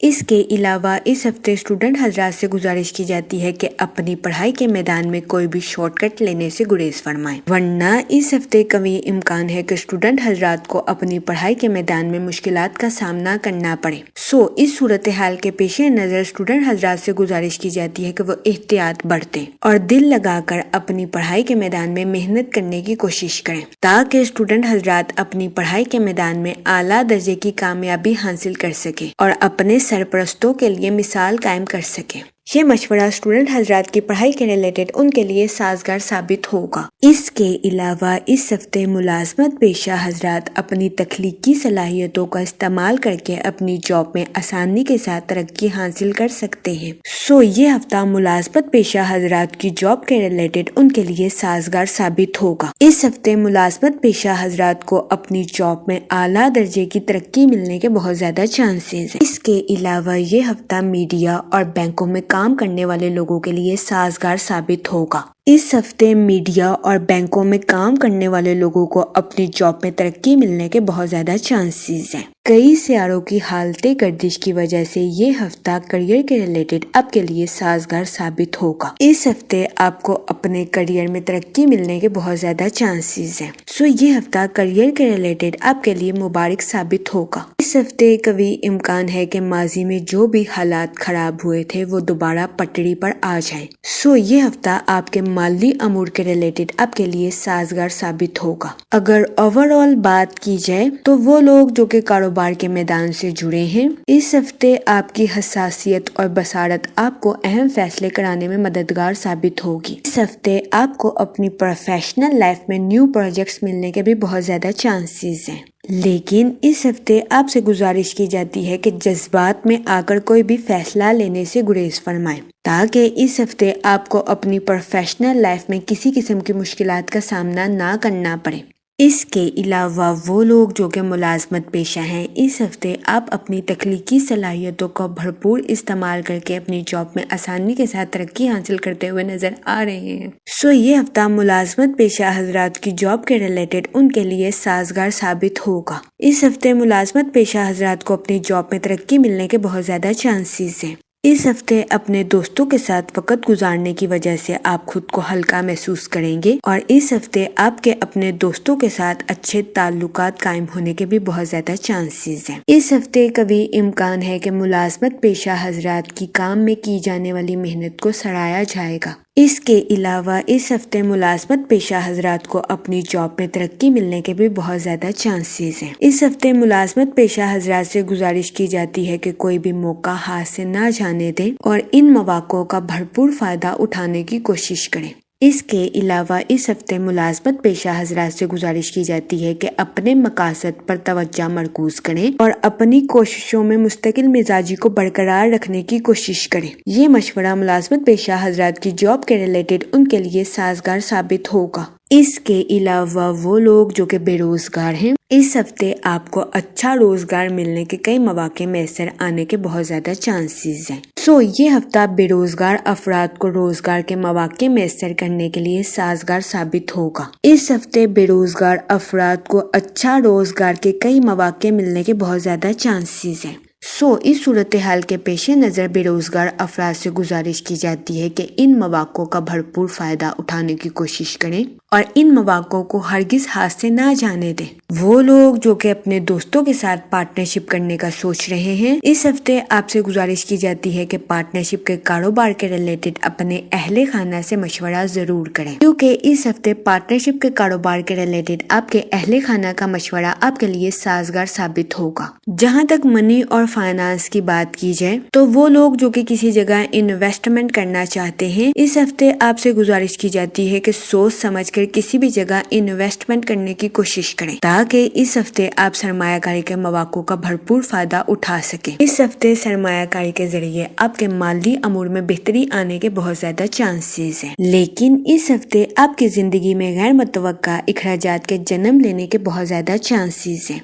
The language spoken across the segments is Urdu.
اس کے علاوہ اس ہفتے اسٹوڈنٹ حضرات سے گزارش کی جاتی ہے کہ اپنی پڑھائی کے میدان میں کوئی بھی شارٹ کٹ لینے سے گریز فرمائیں، ورنہ اس ہفتے قوی امکان ہے کہ اسٹوڈنٹ حضرات کو اپنی پڑھائی کے میدان میں مشکلات کا سامنا کرنا پڑے۔ اس صورتحال کے پیش نظر اسٹوڈنٹ حضرات سے گزارش کی جاتی ہے کہ وہ احتیاط برتیں اور دل لگا کر اپنی پڑھائی کے میدان میں محنت کرنے کی کوشش کریں تاکہ اسٹوڈنٹ حضرات اپنی پڑھائی کے میدان میں اعلیٰ درجے کی کامیابی حاصل کر سکیں اور اپنے سرپرستوں کے لیے مثال قائم کر سکیں۔ یہ مشورہ اسٹوڈنٹ حضرات کی پڑھائی کے ریلیٹڈ ان کے لیے سازگار ثابت ہوگا۔ اس کے علاوہ اس ہفتے ملازمت پیشہ حضرات اپنی تخلیقی صلاحیتوں کا استعمال کر کے اپنی جاب میں آسانی کے ساتھ ترقی حاصل کر سکتے ہیں۔ یہ ہفتہ ملازمت پیشہ حضرات کی جاب کے ریلیٹڈ ان کے لیے سازگار ثابت ہوگا۔ اس ہفتے ملازمت پیشہ حضرات کو اپنی جاب میں اعلیٰ درجے کی ترقی ملنے کے بہت زیادہ چانسز ہیں۔ اس کے علاوہ یہ ہفتہ میڈیا اور بینکوں میں کام کرنے والے لوگوں کے لیے سازگار ثابت ہوگا۔ اس ہفتے میڈیا اور بینکوں میں کام کرنے والے لوگوں کو اپنی جاب میں ترقی ملنے کے بہت زیادہ چانسز ہیں۔ کئی سیاروں کی حالت گردش کی وجہ سے یہ ہفتہ کریئر کے ریلیٹڈ آپ کے لیے سازگار ثابت ہوگا۔ اس ہفتے آپ کو اپنے کریئر میں ترقی ملنے کے بہت زیادہ چانسز ہیں۔ یہ ہفتہ کریئر کے ریلیٹڈ آپ کے لیے مبارک ثابت ہوگا۔ اس ہفتے قوی امکان ہے کہ ماضی میں جو بھی حالات خراب ہوئے تھے وہ دوبارہ پٹری پر آ جائیں۔ یہ ہفتہ آپ کے مالی امور کے ریلیٹڈ آپ کے لیے سازگار ثابت ہوگا۔ اگر اوور آل بات کی جائے تو وہ لوگ جو کہ کاروبار کے میدان سے جڑے ہیں، اس ہفتے آپ کی حساسیت اور بصارت آپ کو اہم فیصلے کرانے میں مددگار ثابت ہوگی۔ اس ہفتے آپ کو اپنی پروفیشنل لائف میں نیو پروجیکٹس ملنے کے بھی بہت زیادہ چانسز ہیں، لیکن اس ہفتے آپ سے گزارش کی جاتی ہے کہ جذبات میں آ کر کوئی بھی فیصلہ لینے سے گریز فرمائیں تاکہ اس ہفتے آپ کو اپنی پروفیشنل لائف میں کسی قسم کی مشکلات کا سامنا نہ کرنا پڑے۔ اس کے علاوہ وہ لوگ جو کہ ملازمت پیشہ ہیں، اس ہفتے آپ اپنی تخلیقی صلاحیتوں کا بھرپور استعمال کر کے اپنی جاب میں آسانی کے ساتھ ترقی حاصل کرتے ہوئے نظر آ رہے ہیں۔ یہ ہفتہ ملازمت پیشہ حضرات کی جاب کے ریلیٹڈ ان کے لیے سازگار ثابت ہوگا۔ اس ہفتے ملازمت پیشہ حضرات کو اپنی جاب میں ترقی ملنے کے بہت زیادہ چانسز ہیں۔ اس ہفتے اپنے دوستوں کے ساتھ وقت گزارنے کی وجہ سے آپ خود کو ہلکا محسوس کریں گے اور اس ہفتے آپ کے اپنے دوستوں کے ساتھ اچھے تعلقات قائم ہونے کے بھی بہت زیادہ چانسز ہیں۔ اس ہفتے قوی امکان ہے کہ ملازمت پیشہ حضرات کی کام میں کی جانے والی محنت کو سراہا جائے گا۔ اس کے علاوہ اس ہفتے ملازمت پیشہ حضرات کو اپنی جاب میں ترقی ملنے کے بھی بہت زیادہ چانسز ہیں۔ اس ہفتے ملازمت پیشہ حضرات سے گزارش کی جاتی ہے کہ کوئی بھی موقع ہاتھ سے نہ جانے دیں اور ان مواقع کا بھرپور فائدہ اٹھانے کی کوشش کریں۔ اس کے علاوہ اس ہفتے ملازمت پیشہ حضرات سے گزارش کی جاتی ہے کہ اپنے مقاصد پر توجہ مرکوز کریں اور اپنی کوششوں میں مستقل مزاجی کو برقرار رکھنے کی کوشش کریں۔ یہ مشورہ ملازمت پیشہ حضرات کی جاب کے ریلیٹڈ ان کے لیے سازگار ثابت ہوگا۔ اس کے علاوہ وہ لوگ جو کہ بے روزگار ہیں، اس ہفتے آپ کو اچھا روزگار ملنے کے کئی مواقع میسر آنے کے بہت زیادہ چانسز ہیں۔ یہ ہفتہ بے روزگار افراد کو روزگار کے مواقع میسر کرنے کے لیے سازگار ثابت ہوگا۔ اس ہفتے بے روزگار افراد کو اچھا روزگار کے کئی مواقع ملنے کے بہت زیادہ چانسز ہیں۔ اس صورتحال کے پیش نظر بے روزگار افراد سے گزارش کی جاتی ہے کہ ان مواقع کا بھرپور فائدہ اٹھانے کی کوشش کریں اور ان مواقع کو ہرگز ہاتھ سے نہ جانے دیں۔ وہ لوگ جو کہ اپنے دوستوں کے ساتھ پارٹنرشپ کرنے کا سوچ رہے ہیں، اس ہفتے آپ سے گزارش کی جاتی ہے کہ پارٹنرشپ کے کاروبار کے ریلیٹڈ اپنے اہل خانہ سے مشورہ ضرور کریں، کیونکہ اس ہفتے پارٹنرشپ کے کاروبار کے ریلیٹڈ آپ کے اہل خانہ کا مشورہ آپ کے لیے سازگار ثابت ہوگا۔ جہاں تک منی اور فائنانس کی بات کی جائے تو وہ لوگ جو کہ کسی جگہ انویسٹمنٹ کرنا چاہتے ہیں، اس ہفتے آپ سے گزارش کی جاتی ہے کہ سوچ سمجھ کر کسی بھی جگہ انویسٹمنٹ کرنے کی کوشش کریں تاکہ اس ہفتے آپ سرمایہ کاری کے مواقع کا بھرپور فائدہ اٹھا سکیں۔ اس ہفتے سرمایہ کاری کے ذریعے آپ کے مالی امور میں بہتری آنے کے بہت زیادہ چانسز ہیں، لیکن اس ہفتے آپ کی زندگی میں غیر متوقع اخراجات کے جنم لینے کے بہت زیادہ چانسز ہیں۔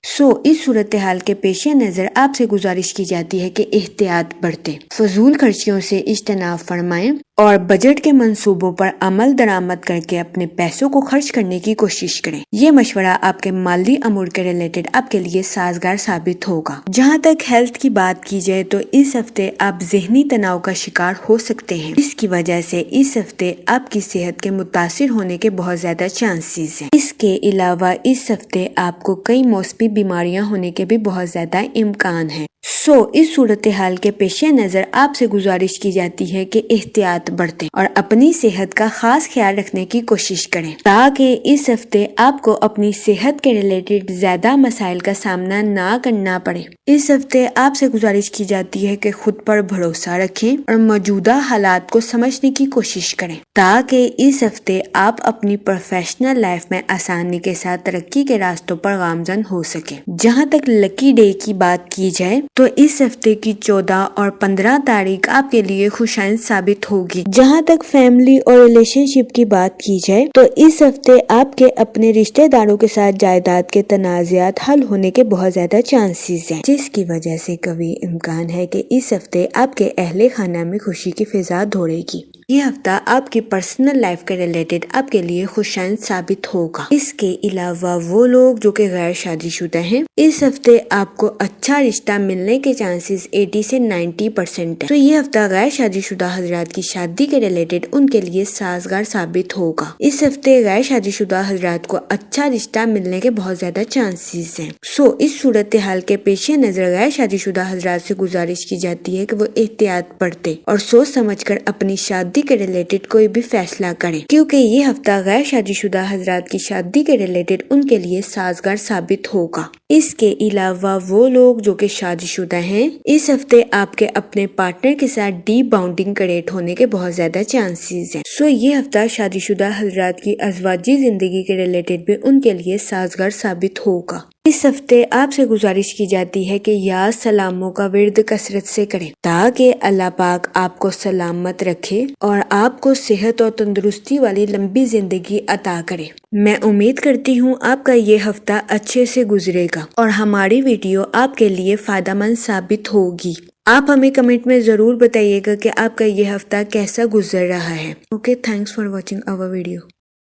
اس صورتحال کے پیش نظر آپ سے گزارش کی جاتی ہے کہ احتیاط برتیں، فضول خرچیوں سے اجتناب فرمائیں اور بجٹ کے منصوبوں پر عمل درآمد کر کے اپنے پیسوں کو خرچ کرنے کی کوشش کریں۔ یہ مشورہ آپ کے مالی امور کے ریلیٹڈ آپ کے لیے سازگار ثابت ہوگا۔ جہاں تک ہیلتھ کی بات کی جائے تو اس ہفتے آپ ذہنی تناؤ کا شکار ہو سکتے ہیں، اس کی وجہ سے اس ہفتے آپ کی صحت کے متاثر ہونے کے بہت زیادہ چانسز ہیں۔ اس کے علاوہ اس ہفتے آپ کو کئی موسمی بیماریاں ہونے کے بھی بہت زیادہ امکان ہیں۔ اس صورتحال کے پیش نظر آپ سے گزارش کی جاتی ہے کہ احتیاط برتیں اور اپنی صحت کا خاص خیال رکھنے کی کوشش کریں تاکہ اس ہفتے آپ کو اپنی صحت کے ریلیٹڈ زیادہ مسائل کا سامنا نہ کرنا پڑے۔ اس ہفتے آپ سے گزارش کی جاتی ہے کہ خود پر بھروسہ رکھیں اور موجودہ حالات کو سمجھنے کی کوشش کریں تاکہ اس ہفتے آپ اپنی پروفیشنل لائف میں آسانی کے ساتھ ترقی کے راستوں پر گامزن ہو سکیں۔ جہاں تک لکی ڈے کی بات کی جائے تو اس ہفتے کی 14 اور 15 تاریخ آپ کے لیے خوشائند ثابت ہوگی۔ جہاں تک فیملی اور ریلیشن شپ کی بات کی جائے تو اس ہفتے آپ کے اپنے رشتہ داروں کے ساتھ جائیداد کے تنازعات حل ہونے کے بہت زیادہ چانسز ہیں، جس کی وجہ سے کبھی امکان ہے کہ اس ہفتے آپ کے اہل خانہ میں خوشی کی فضا دوڑے گی۔ یہ ہفتہ آپ کی پرسنل لائف کے ریلیٹڈ آپ کے لیے خوشائند ثابت ہوگا۔ اس کے علاوہ وہ لوگ جو کہ غیر شادی شدہ ہیں، اس ہفتے آپ کو اچھا رشتہ ملنے کے چانسز 80 سے 90% ہیں۔ تو یہ ہفتہ غیر شادی شدہ حضرات کی شادی کے ریلیٹڈ ان کے لیے سازگار ثابت ہوگا۔ اس ہفتے غیر شادی شدہ حضرات کو اچھا رشتہ ملنے کے بہت زیادہ چانسز ہیں۔ اس صورتحال کے پیش نظر غیر شادی شدہ حضرات سے گزارش کی جاتی ہے کہ وہ احتیاط برتیں اور سوچ سمجھ کر اپنی شادی کے ریلیٹڈ کوئی بھی فیصلہ کریں، کیونکہ یہ ہفتہ غیر شادی شدہ حضرات کی شادی کے ریلیٹڈ ان کے لیے سازگار ثابت ہوگا۔ اس کے علاوہ وہ لوگ جو کہ شادی شدہ ہیں، اس ہفتے آپ کے اپنے پارٹنر کے ساتھ ڈیپ باؤنڈنگ کریٹ ہونے کے بہت زیادہ چانسز ہیں۔ یہ ہفتہ شادی شدہ حضرات کی ازواجی زندگی کے ریلیٹڈ بھی ان کے لیے سازگار ثابت ہوگا۔ اس ہفتے آپ سے گزارش کی جاتی ہے کہ یا سلاموں کا ورد کثرت سے کریں تاکہ اللہ پاک آپ کو سلامت رکھے اور آپ کو صحت اور تندرستی والی لمبی زندگی عطا کرے۔ میں امید کرتی ہوں آپ کا یہ ہفتہ اچھے سے گزرے گا اور ہماری ویڈیو آپ کے لیے فائدہ مند ثابت ہوگی۔ آپ ہمیں کمنٹ میں ضرور بتائیے گا کہ آپ کا یہ ہفتہ کیسا گزر رہا ہے۔ Okay, thanks for watching our video.